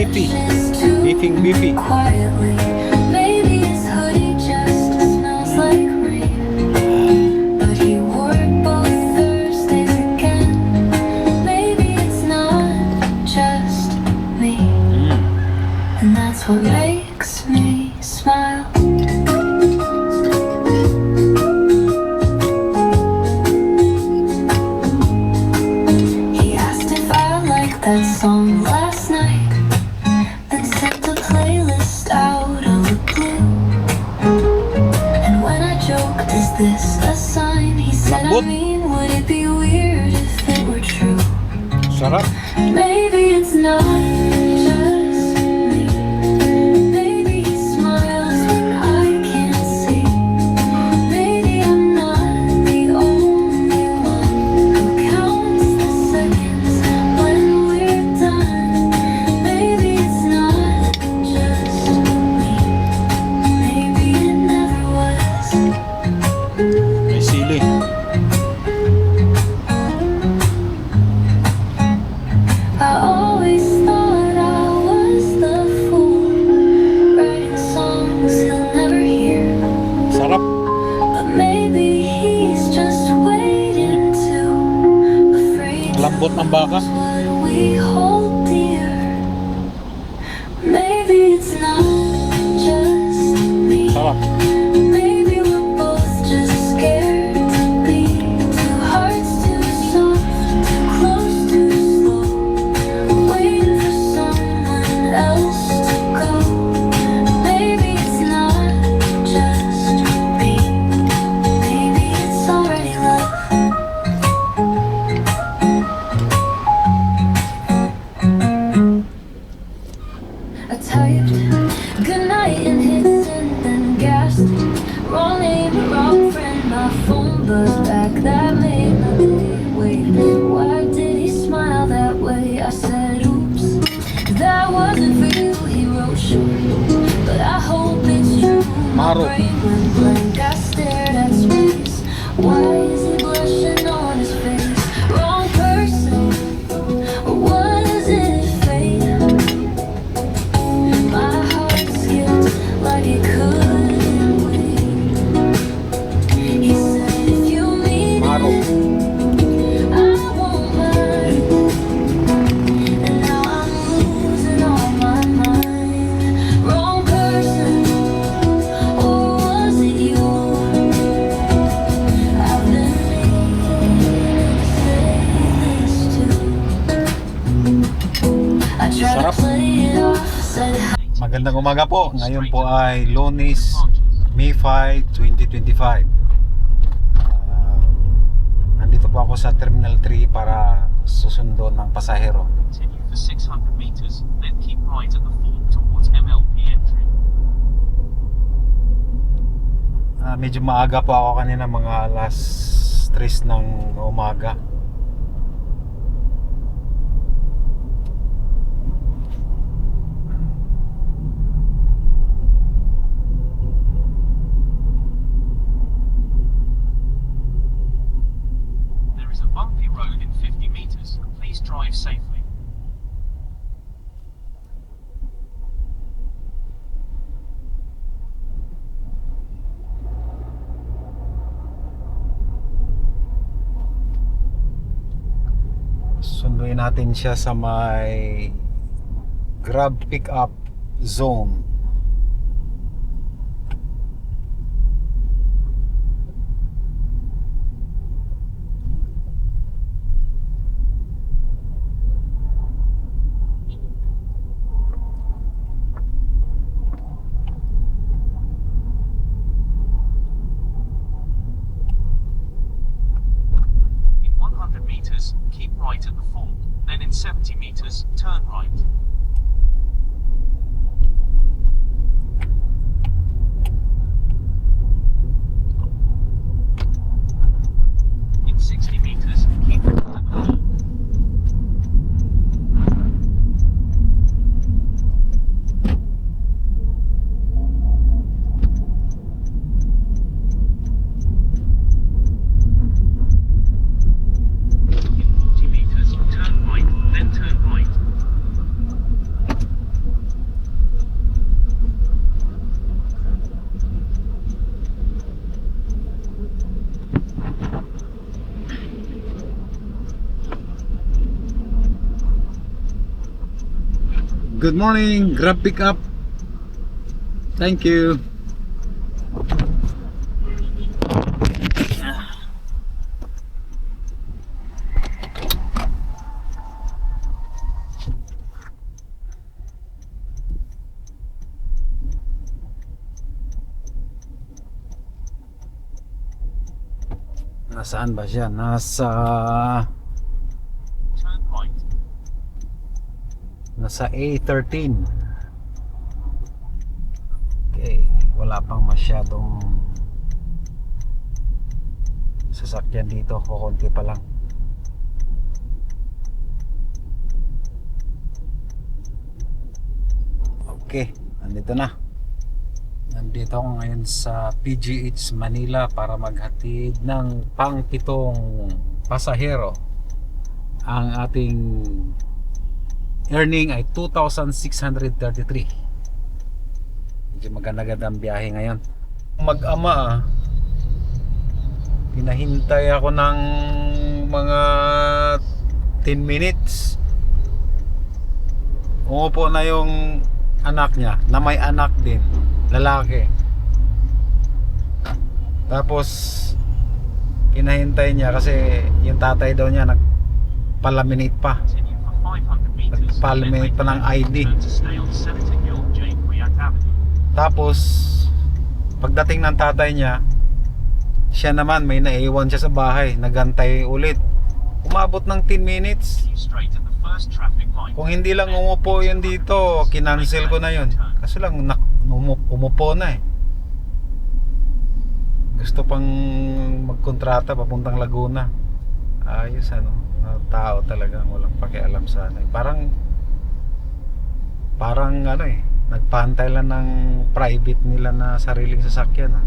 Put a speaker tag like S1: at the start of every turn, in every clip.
S1: beefy. Beefing beefy.
S2: Quietly, maybe his hoodie just smells like rain. But he wore it both Thursdays again. Maybe it's not just me, and that's what makes me smile. He asked if I liked that song last night, then sent a playlist out of the blue. And when I joked, is this a sign? He said, I mean, would it be weird if it were true?
S1: Sarap.
S2: Maybe it's not just me. Maybe he smiles when I can't see. Maybe I'm not the only one who counts the seconds when we're done. Maybe it's not just me. Maybe it never was.
S1: May sili.
S2: I always thought I was the fool, writing songs he'll never hear.
S1: Sarap.
S2: But maybe he's just waiting to, afraid
S1: Lambot ng baka.
S2: what we hold dear. Maybe it's not just me.
S1: Sarap.
S2: Maybe we're both just scared to be. Two hearts too soft, too close, too slow, waiting for someone else to go. Maybe it's not just me. Maybe it's already love. I typed goodnight and hit send, then gasped. Wrong name, wrong friend. My phone buzzed back. That made my day. Wait, why did he smile that way? I said, oops, that wasn't for you. He wrote short, but I hope it's true. My
S1: Maro.
S2: brain went blank. I stared at space. Why is he blushing on his face? Wrong person, or was it fate? My heart skipped like it couldn't wait. He said, if you mean
S1: Maro.
S2: it, I won't mind. And now I'm losing all my mind. Wrong person, or was it you? I've been meaning to say this too. I tried to
S1: Sarap.
S2: play it off, said
S1: Magandang umaga po. Ngayon po ay Lunes, May 5, 2025. Nandito po ako sa Terminal 3 para susundo ng pasahero.
S3: Continue for 600 meters, then keep right at the fork towards MLP entry.
S1: Medyo maaga po ako kanina, mga alas 3 ng umaga.
S3: There is a bumpy road in 50 meters. Please drive safely.
S1: Sunduin natin siya sa may Grab Pickup Zone.
S3: In 100 meters, keep right at the fork. Then in 70 meters, turn right. In 60 meters, keep right at the fork. In 40 meters, turn right, then turn right.
S1: Good morning, Grab Pickup. Thank you. Nasaan ba siya?
S3: Turn right.
S1: Nasa A13. Okay, wala pang masyadong sasakyan dito, kukunti pa lang. Okay, nandito na. Nandito ako ngayon sa PGH Manila para maghatid ng pang-pitong pasahero. Ang ating earning ay 2,633. Medyo maganda-ganda ang biyahe ngayon. Mag-ama, pinahintay ako ng mga 10 minutes. Umupo na yung anak niya, na may anak din, lalaki. Tapos pinahintay niya kasi yung tatay daw niya nagpalaminate pa.
S3: Continue for 500 meters.
S1: Nagpalaminate pa ng ID.
S3: Turn to stay on Senator York J. Priyak Avenue.
S1: Tapos pagdating ng tatay niya, siya naman may naiwan siya sa bahay, nagantay ulit. Umabot ng 10 minutes.
S3: Continue straight at the first traffic light.
S1: Kung hindi lang umupo yun dito, kinancel ko na yun. Kasi lang umupo na eh. Gusto pang magkontrata papuntang Laguna. Ayos ano, tao talagang walang pakialam sa ano. Parang ano eh, nagpantay lang ng private nila na sariling sasakyan ah.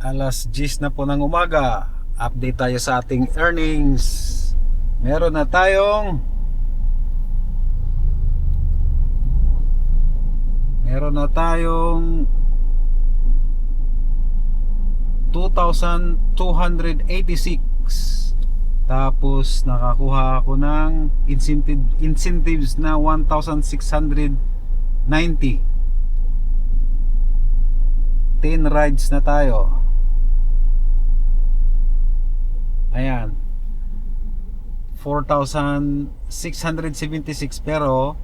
S1: Alas 10 na po ng umaga. Update tayo sa ating earnings. Meron na tayong 2,286. Tapos nakakuha ako ng incentives na 1,690. 10 rides na tayo. Ayan, 4,676, pero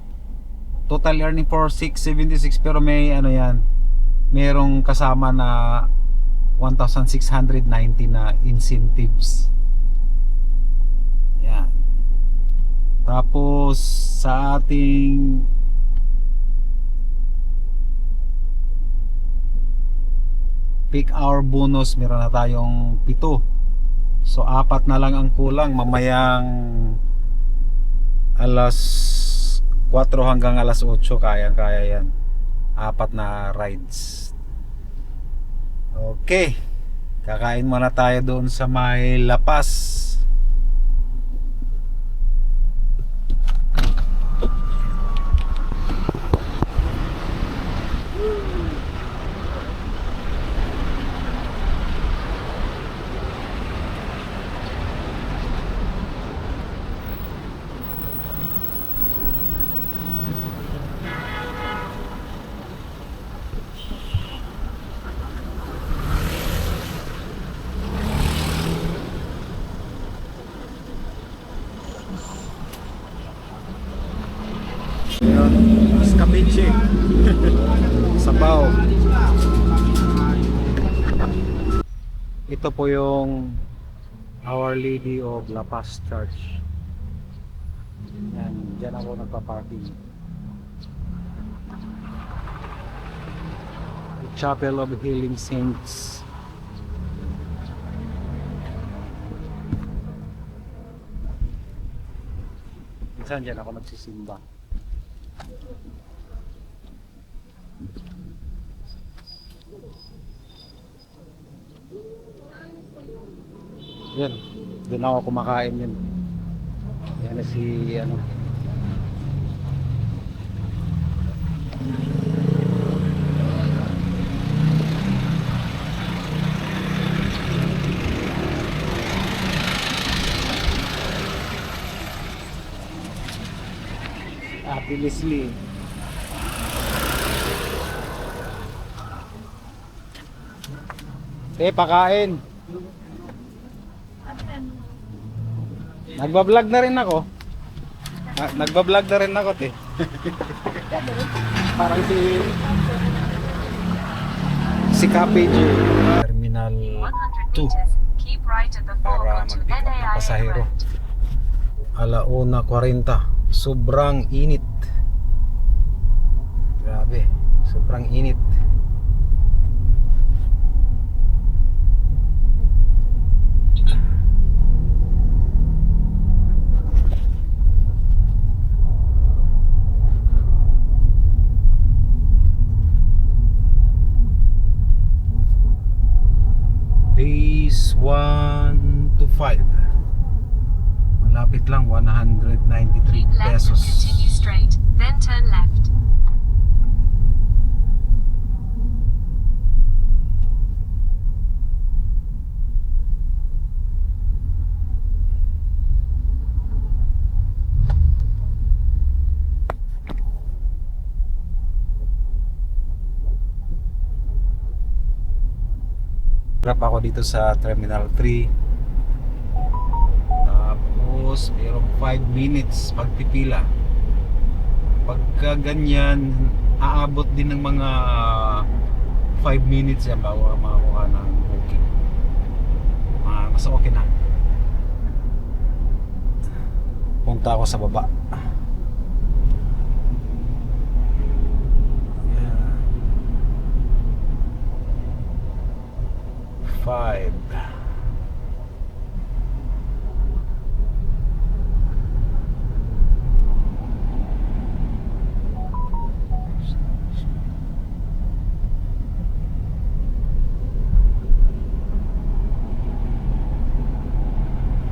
S1: total earning for 676, pero may ano yan, merong kasama na 1,690 na incentives. Yan. Tapos sa ating peak hour bonus, meron na tayong 7. So 4 na lang ang kulang. Mamayang alas 4 hanggang alas 8 kaya yan. 4 na rides. Okay, kakain muna tayo doon sa may Lapas. Escabeche. Sabaw. Ito po yung Our Lady of La Paz Church. Yan, dyan ako nagpa-parking. The Chapel of Healing Saints. Minsan dyan ako nagsisimba. Yan, doon ako kumakain yun. Yan na si ano. Ate Leslie. Pakain. Nagbablog na rin ako. Nagbablog na rin ako, te. Parang si Kapage. Terminal 2
S2: Keep right at the
S1: para mag-pick up ng pasahero. 1:40. Sobrang init. Grabe, sobrang init. Base 1 to 5. Malapit lang, 193
S2: Keep left and
S1: pesos.
S2: continue straight, then turn left.
S1: Drop ako dito sa Terminal 3. Tapos merong 5 minutes pagpipila. Pagka ganyan, aabot din ng mga 5 minutes yan bago ka makakuha ng booking. Mas okay na. Punta ako sa baba. Yeah. 5.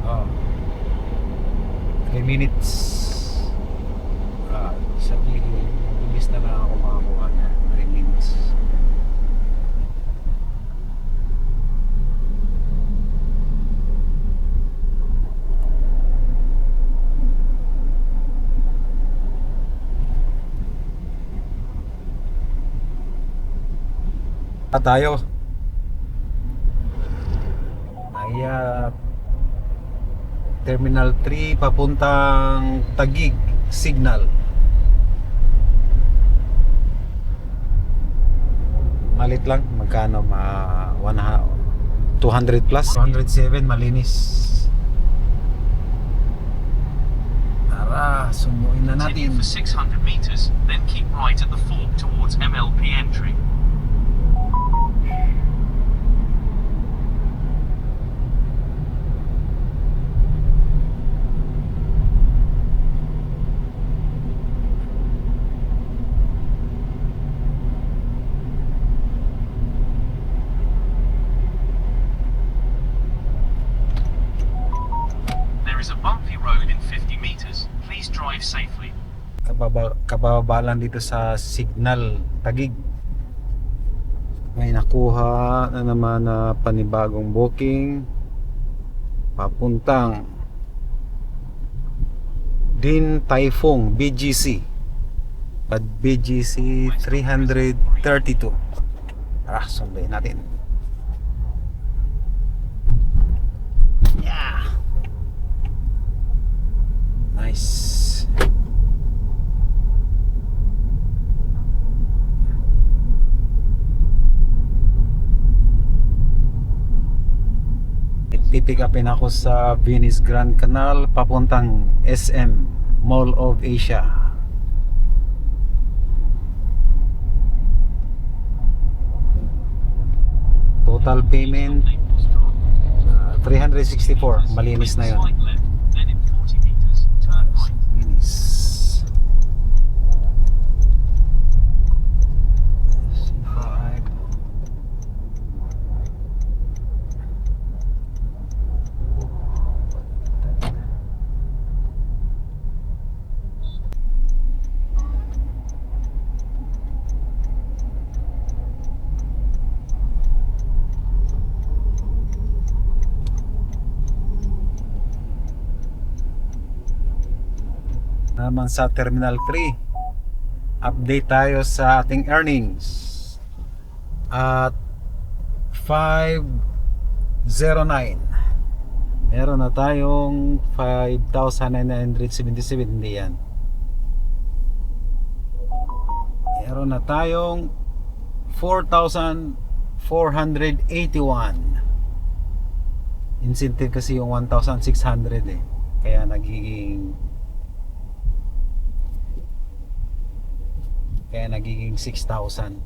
S1: Oh. 3 minutes. Sabihin, bilis na lang ako makakuha na 3 minutes. Tayo ay Terminal 3 papuntang Taguig Signal. Malit lang, magkano 200 plus 207, malinis. Tara, sunduin na
S3: Continue
S1: natin.
S3: for 600 meters, then keep right at the fork towards MLP entry. There is a bumpy road in 50 meters. Please drive safely.
S1: Kababa lang dito sa Signal Taguig. May nakuha na naman na panibagong booking papuntang Din Taifong BGC. BGC 332. Tara, sunduin natin. Yeah. Nice. Pipick upin ako sa Venice Grand Canal papuntang SM Mall of Asia. Total payment 364. Malinis na yun.
S3: Slight left, then in 40 meters, turn right.
S1: Linis. C5. Naman sa Terminal 3 update tayo sa ating earnings. At 509 meron na tayong 5,977. Hindi yan, meron na tayong 4,481. Incentive kasi yung 1,600 eh, kaya nagiging 6,000.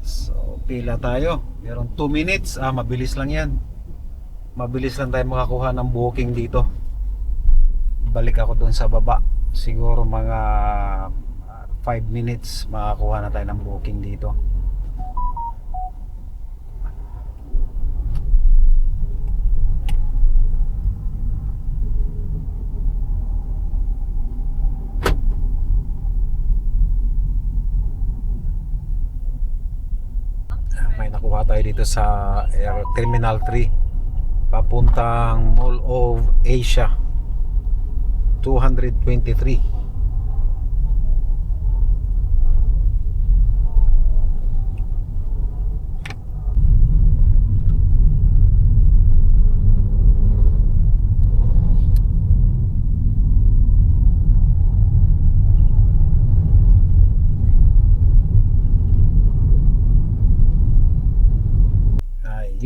S1: So pila tayo, meron 2 minutes. Mabilis lang yan, mabilis lang tayo makakuha ng booking dito. Balik ako dun sa baba, siguro mga 5 minutes makakuha na tayo ng booking dito. May nakuha tayo dito sa Terminal 3 papuntang Mall of Asia, 223.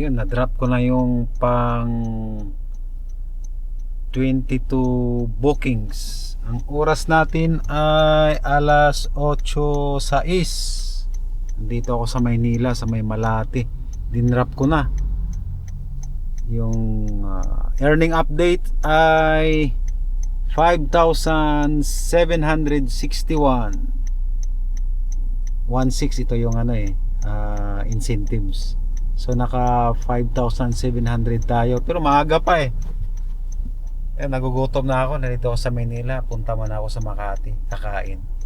S1: Yun, na-drop ko na yung pang 22 bookings. Ang oras natin ay alas 8:06. Dito ako sa Maynila, sa may Malate. Dinrap ko na. Yung earning update ay 5,761. 16 ito yung incentives. So naka 5,700 tayo. Pero maaga pa eh. Nagugutom na ako. Nandito ako sa Manila. Punta man ako sa Makati. Kakain.